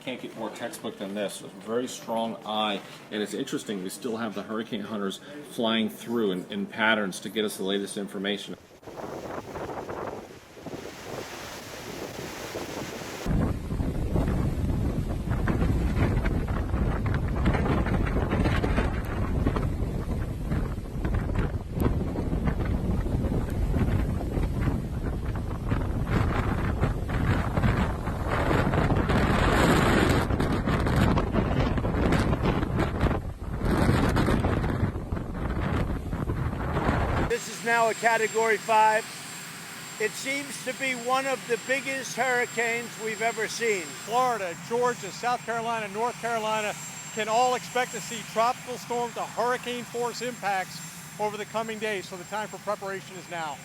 can't get more textbook than this. A very strong eye, and it's interesting. We still have the hurricane hunters flying through in patterns to get us the latest information. This is now a Category 5. It seems to be one of the biggest hurricanes we've ever seen. Florida, Georgia, South Carolina, North Carolina can all expect to see tropical storm to hurricane force impacts over the coming days, so the time for preparation is now.